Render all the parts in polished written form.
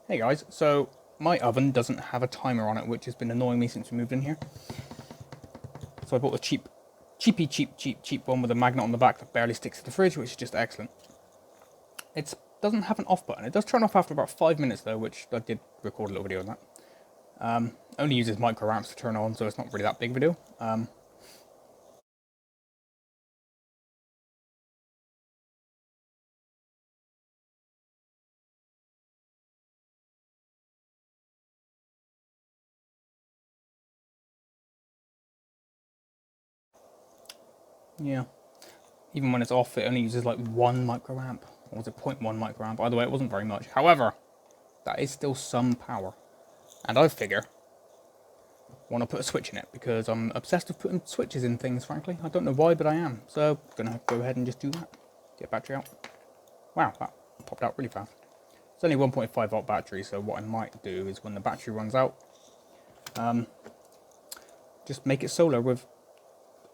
Hey guys, so my oven doesn't have a timer on it, which has been annoying me since we moved in here. So I bought a cheap one with a magnet on the back that barely sticks to the fridge, which is just excellent. It doesn't have an off button. It does turn off after about 5 minutes though, which I did record a little video on that. Only uses micro amps to turn on, so it's not really that big of a deal. Yeah, even when it's off, it only uses like 1 microamp, or was it 0.1 microamp? Either way, it wasn't very much. However, that is still some power, and I figure want to put a switch in it because I'm obsessed with putting switches in things, frankly. I don't know why, but I am. So I'm going to go ahead and just do that. Get battery out. Wow, that popped out really fast. It's only 1.5 volt battery, so what I might do is when the battery runs out, just make it solar with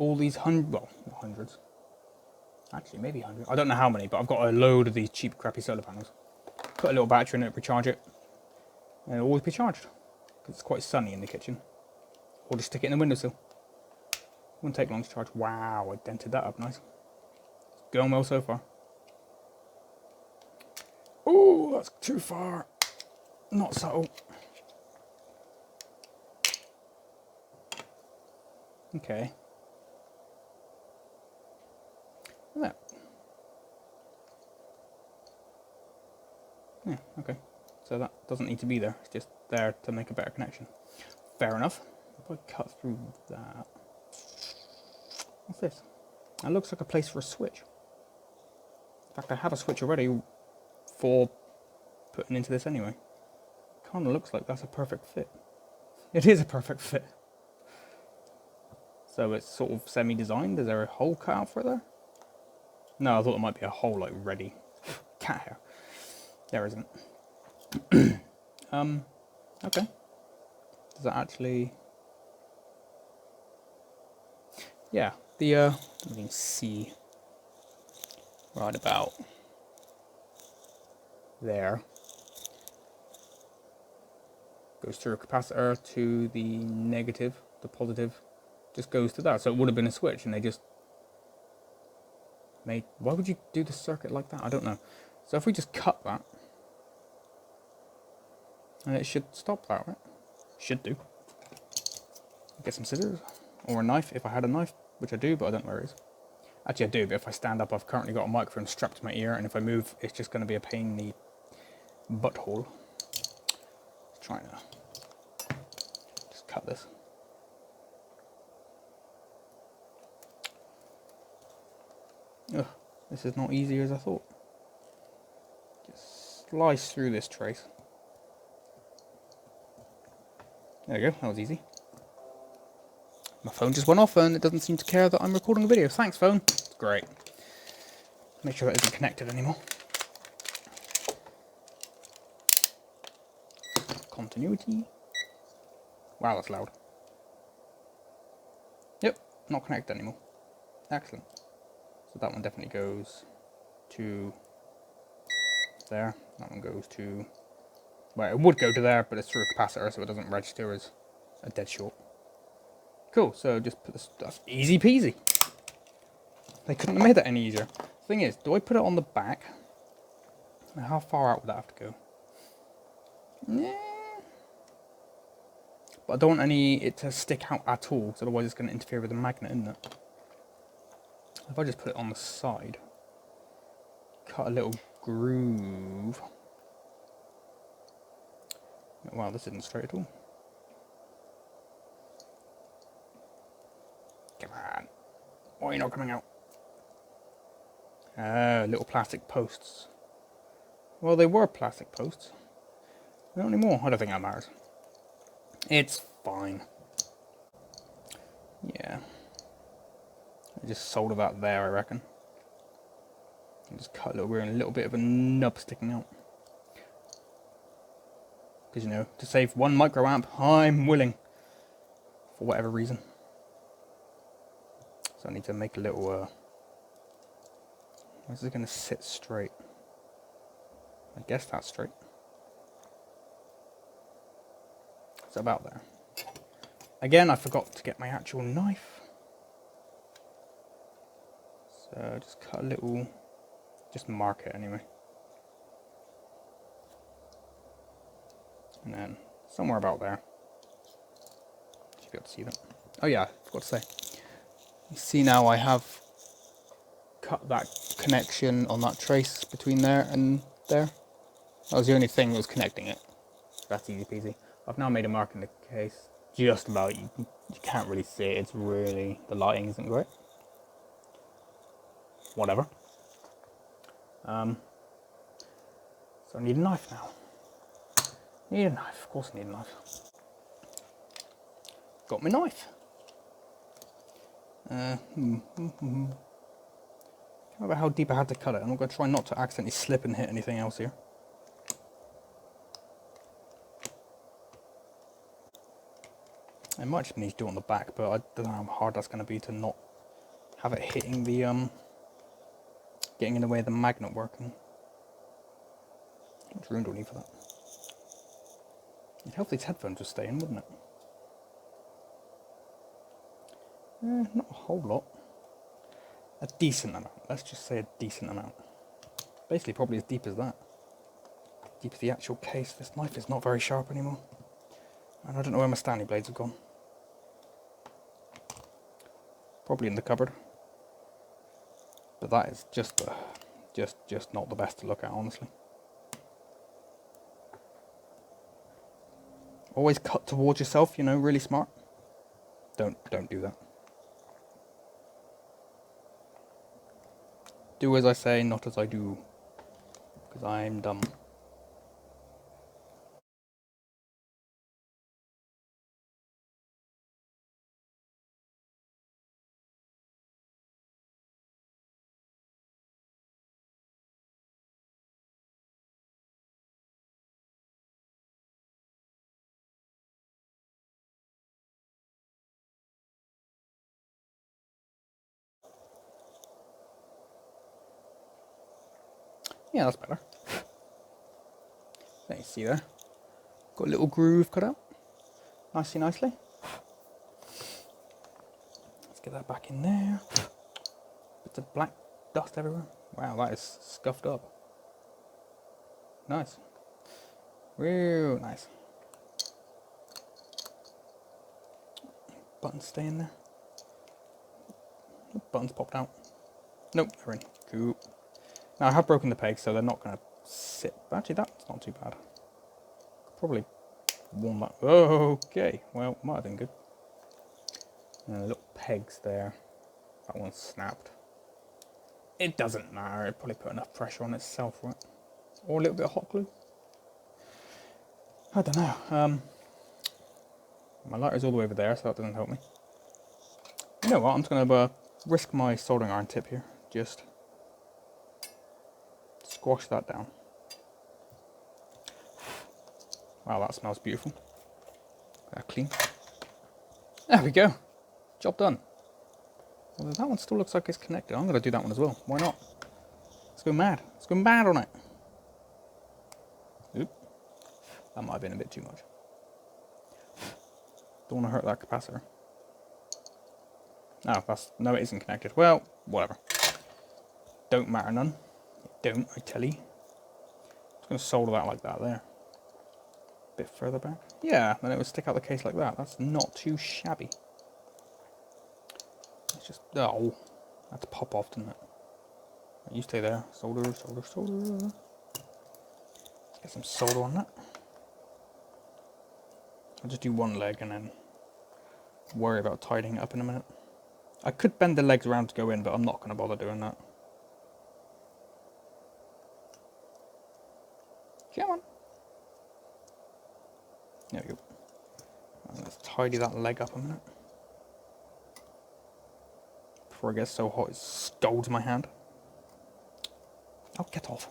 all these hundreds. Actually, maybe 100. I don't know how many, but I've got a load of these cheap, crappy solar panels. Put a little battery in it, recharge it, and it'll always be charged. Because it's quite sunny in the kitchen. Or just stick it in the windowsill. Wouldn't take long to charge. Wow, I dented that up nice. Going well so far. Oh, that's too far. Not subtle. Okay. Look at that. Yeah, okay. So that doesn't need to be there. It's just there to make a better connection. Fair enough. If I cut through that... What's this? That looks like a place for a switch. In fact, I have a switch already for putting into this anyway. Kind of looks like that's a perfect fit. It is a perfect fit. So it's sort of semi-designed. Is there a hole cut out for it there? No, I thought there might be a hole like ready. Cat hair. There isn't. Okay. Does that actually... Yeah, the, you can see right about there. Goes through a capacitor to the negative, the positive, just goes to that. So it would have been a switch and they just made... Why would you do the circuit like that? I don't know. So if we just cut that, and it should stop that, right? Should do. Get some scissors, or a knife if I had a knife, which I do, but I don't know where it is. Actually I do, but if I stand up, I've currently got a microphone strapped to my ear, and if I move, it's just going to be a pain in the butthole. Let's try to just cut this. Ugh, this is not easy as I thought. Just slice through this trace. There we go, that was easy. My phone just went off and it doesn't seem to care that I'm recording a video. Thanks, phone. It's great. Make sure that isn't connected anymore. Continuity. Wow, that's loud. Yep, not connected anymore. Excellent. So that one definitely goes to there. That one goes to... Well, it would go to there, but it's through a capacitor, so it doesn't register as a dead short. Cool, so just put this... That's easy peasy. They couldn't have made that any easier. The thing is, do I put it on the back? How far out would that have to go? Yeah. But I don't want it to stick out at all, because otherwise it's going to interfere with the magnet, isn't it? If I just put it on the side, cut a little groove. Wow, this isn't straight at all. Come on. Why are you not coming out? Little plastic posts. Well, they were plastic posts. Not anymore. I don't think that matters. It's fine. Yeah. I just solder that there, I reckon. And just cut a little bit of a nub sticking out. Because, you know, to save 1 microamp, I'm willing. For whatever reason. So I need to make a little, Is it going to sit straight? I guess that's straight. about there. Again, I forgot to get my actual knife. So just cut a little, just mark it anyway. And then somewhere about there. Should be able to see that. Oh yeah, I forgot to say. You see now I have cut that connection on that trace between there and there. That was the only thing that was connecting it. That's easy peasy. I've now made a mark in the case. Just about, you can't really see it. It's really, the lighting isn't great. Whatever. So I need a knife now. Need a knife, of course I need a knife. Got my knife. Can't remember how deep I had to cut it. I'm going to try not to accidentally slip and hit anything else here. I might just need to do it on the back, but I don't know how hard that's going to be to not have it hitting the, getting in the way of the magnet working. How much room do I need for that? It'd help these headphones just stay in, wouldn't it? Not a whole lot. A decent amount. Let's just say a decent amount. Basically, probably as deep as that. Deep as the actual case. This knife is not very sharp anymore. And I don't know where my Stanley blades have gone. Probably in the cupboard. But that is just not the best to look at, honestly. Always cut towards yourself, you know, really smart. Don't do that. Do as I say, not as I do. Because I'm dumb. Yeah, that's better. There you see there. Got a little groove cut out. Nicely. Let's get that back in there. Bits of black dust everywhere. Wow, that is scuffed up. Nice. Real nice. Buttons stay in there. Buttons popped out. Nope, they're in. Cool. Now I have broken the pegs, so they're not going to sit. Actually, that's not too bad. Probably warm that. Okay, well, might have been good. Little pegs there. That one snapped. It doesn't matter. It probably put enough pressure on itself, right? Or a little bit of hot glue. I don't know. My lighter's all the way over there, so that doesn't help me. You know what? I'm just going to risk my soldering iron tip here. Just squash that down. Wow, that smells beautiful. Clean. There we go. Job done. Well, that one still looks like it's connected. I'm going to do that one as well. Why not? Let's go mad. Let's go mad on it. Oop. That might have been a bit too much. Don't want to hurt that capacitor. No, it isn't connected. Well, whatever. Don't matter none. Don't, I tell you. Just going to solder that like that there. A bit further back. Yeah, then it would stick out the case like that. That's not too shabby. It's just, oh, that's pop off, didn't it? You stay there. Solder. Let's get some solder on that. I'll just do one leg and then worry about tidying it up in a minute. I could bend the legs around to go in, but I'm not going to bother doing that. Come on. There we go. Let's tidy that leg up a minute. Before it gets so hot it scalds my hand. Oh, get off.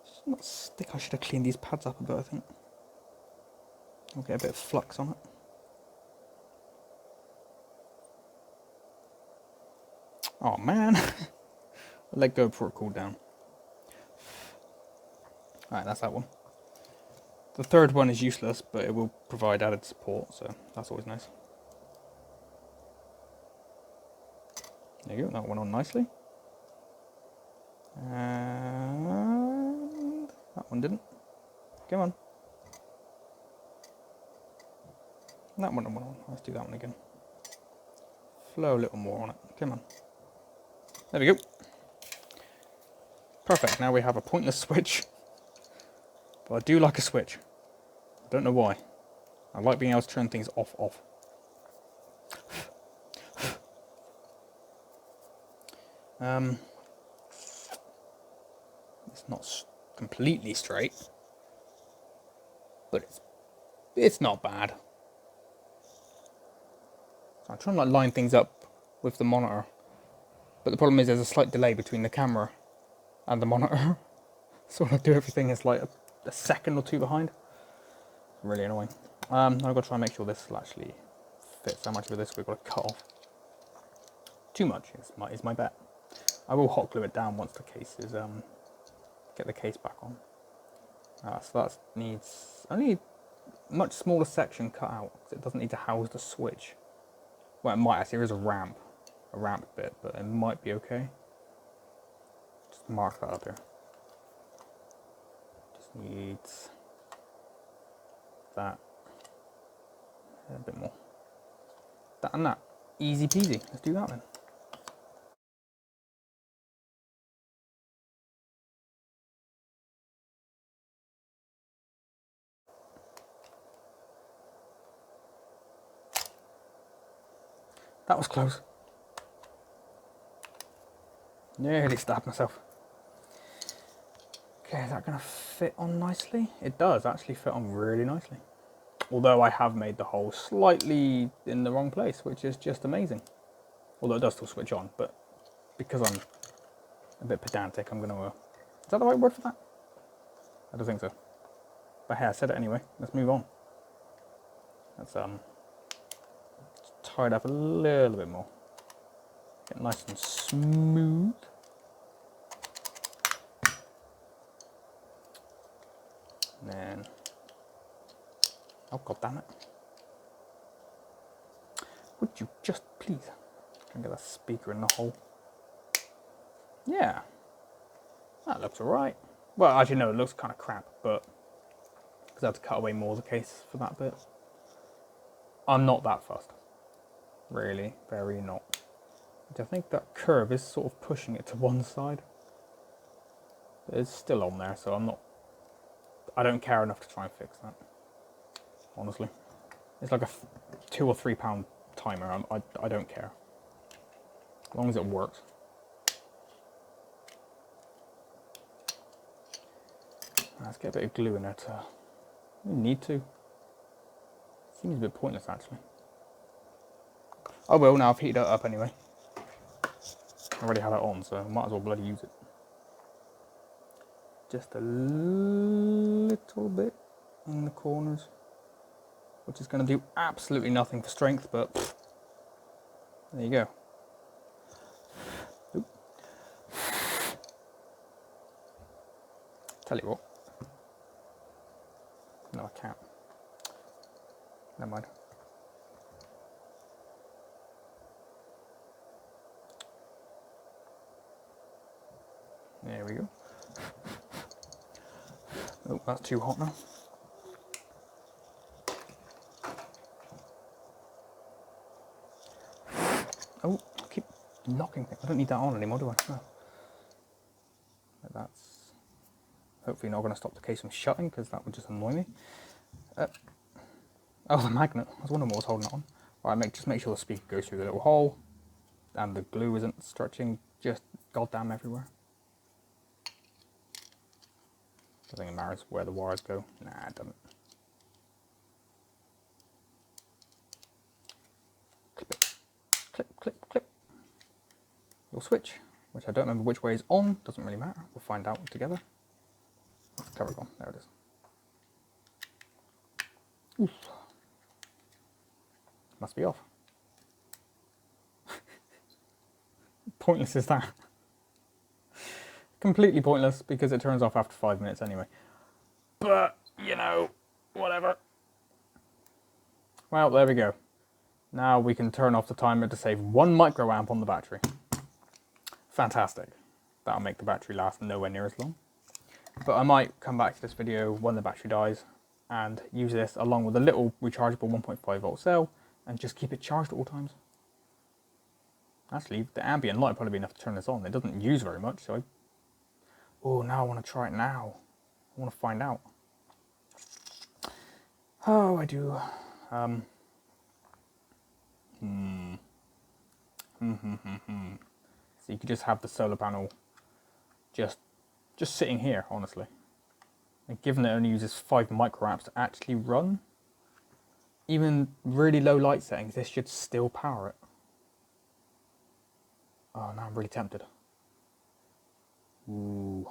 It's not stick. I should have cleaned these pads up a bit, I think. I'll get a bit of flux on it. Oh man. Let go before it cooled down. Alright, that's that one. The third one is useless, but it will provide added support, so that's always nice. There you go, that went on nicely. And that one didn't. Come on. That one went on. Let's do that one again. Flow a little more on it. Come on. There we go. Perfect. Now we have a pointless switch. But I do like a switch. I don't know why. I like being able to turn things off. It's not completely straight, but it's not bad. So I'm trying to like line things up with the monitor, but the problem is there's a slight delay between the camera and the monitor. So when I do everything, it's like a second or two behind. Really annoying. I've got to try and make sure this will actually fit. How much of this we've got to cut off? Too much is my bet. I will hot glue it down once the case is get the case back on. So that needs only a much smaller section cut out because it doesn't need to house the switch. Well, it might actually. There is a ramp bit, but it might be okay. Just mark that up here. Just needs that, a bit more. That and that. Easy peasy. Let's do that then. That was close. Nearly stabbed myself. Okay, is that going to fit on nicely? It does actually fit on really nicely. Although I have made the hole slightly in the wrong place, which is just amazing. Although it does still switch on, but because I'm a bit pedantic, I'm going to... is that the right word for that? I don't think so. But hey, I said it anyway. Let's move on. Let's tie it up a little bit more. Get nice and smooth. And then... oh, god damn it. Would you just please try and get that speaker in the hole? Yeah. That looks alright. Well, actually no, it looks kind of crap, but... because I had to cut away more of the case for that bit. I'm not that fussed. Really, very not. I think that curve is sort of pushing it to one side. But it's still on there, so I'm not... I don't care enough to try and fix that. Honestly. It's like a £2 or £3 timer. I don't care. As long as it works. Let's get a bit of glue in there to... we need to. Seems a bit pointless actually. Oh well, now I've heated it up anyway. I already have it on, so I might as well bloody use it. Just a little bit in the corners, which is going to do absolutely nothing for strength, but pff, there you go. Oop. Tell you what. No, I can't. Never mind. There we go. Oh, that's too hot now. Oh, I keep knocking things. I don't need that on anymore, do I? No. That's hopefully not going to stop the case from shutting, because that would just annoy me. Oh, the magnet. I was wondering what was holding it on. Right, just make sure the speaker goes through the little hole, and the glue isn't stretching just goddamn everywhere. I think it matters where the wires go. Nah, it doesn't. Clip it. Clip, clip, clip. Your switch, which I don't remember which way is on. Doesn't really matter. We'll find out together. What's the cover gone? There it is. Oof. Must be off. Pointless is that? Completely pointless because it turns off after 5 minutes anyway. But, you know, whatever. Well, there we go. Now we can turn off the timer to save 1 microamp on the battery. Fantastic. That'll make the battery last nowhere near as long. But I might come back to this video when the battery dies and use this along with a little rechargeable 1.5 volt cell and just keep it charged at all times. Actually, the ambient light will probably be enough to turn this on. It doesn't use very much, so oh, now I want to try it now. I want to find out. Oh, I do. So you could just have the solar panel just sitting here, honestly. And given it only uses 5 microamps to actually run, even really low light settings, this should still power it. Oh, now I'm really tempted. Ooh.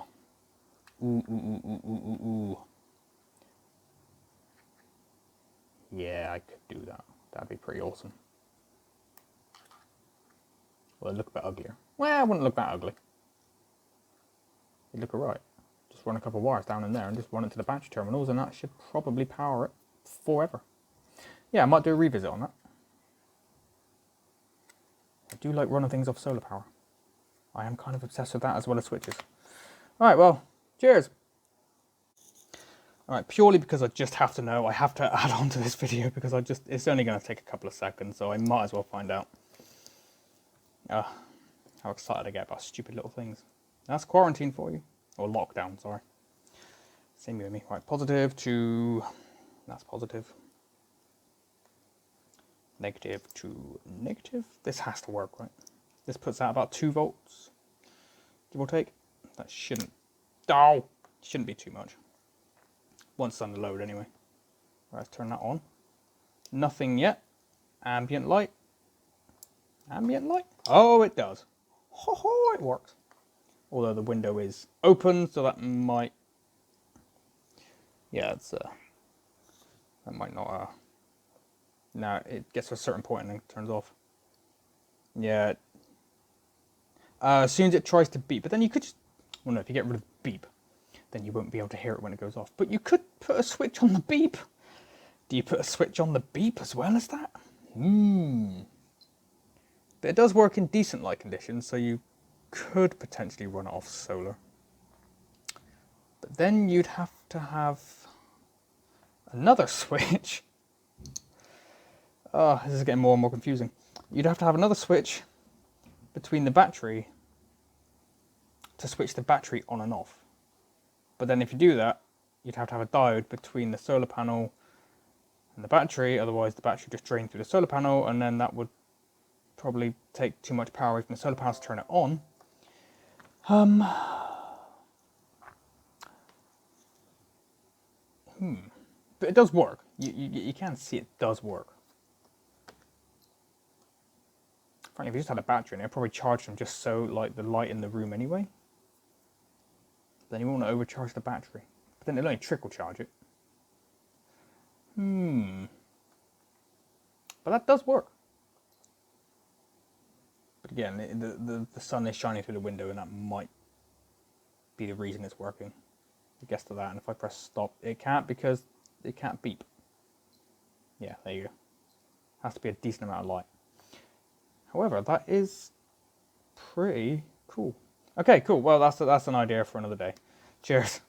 Ooh, ooh, ooh, ooh, ooh, ooh. Yeah, I could do that. That'd be pretty awesome. Well, it'd look a bit uglier. Well, it wouldn't look that ugly. It'd look alright. Just run a couple of wires down in there and just run it to the battery terminals, and that should probably power it forever. Yeah, I might do a revisit on that. I do like running things off solar power. I am kind of obsessed with that as well as switches. Alright, well, cheers! Alright, purely because I just have to know, I have to add on to this video because it's only going to take a couple of seconds, so I might as well find out. How excited I get about stupid little things. That's quarantine for you. Or lockdown, sorry. Same with me. Right, positive to... That's positive. Negative to negative. This has to work, right? This puts out about 2 volts. Give or take. That shouldn't... Oh! Shouldn't be too much. Once it's under load anyway. Right, let's turn that on. Nothing yet. Ambient light. Ambient light? Oh, it does. Ho ho, it works. Although the window is open, so that might... Yeah, it's... that might not... No, it gets to a certain point and then it turns off. Yeah. As soon as it tries to beep, but then you could just... Well, no, if you get rid of the beep, then you won't be able to hear it when it goes off. But you could put a switch on the beep. Do you put a switch on the beep as well as that? But it does work in decent light conditions, so you could potentially run it off solar. But then you'd have to have another switch. Oh, this is getting more and more confusing. You'd have to have another switch between the battery to switch the battery on and off. But then if you do that, you'd have to have a diode between the solar panel and the battery, otherwise the battery would just drain through the solar panel, and then that would probably take too much power away from the solar panel to turn it on. But it does work. You can see it does work. Frankly, if you just had a battery in it, it'd probably charge them just so like the light in the room anyway. Then you won't want to overcharge the battery. But then it'll only trickle charge it. But that does work. But again, the sun is shining through the window, and that might be the reason it's working. I guess to that, and if I press stop, it can't because it can't beep. Yeah, there you go. Has to be a decent amount of light. However, that is pretty cool. Okay, cool. Well, that's an idea for another day. Cheers.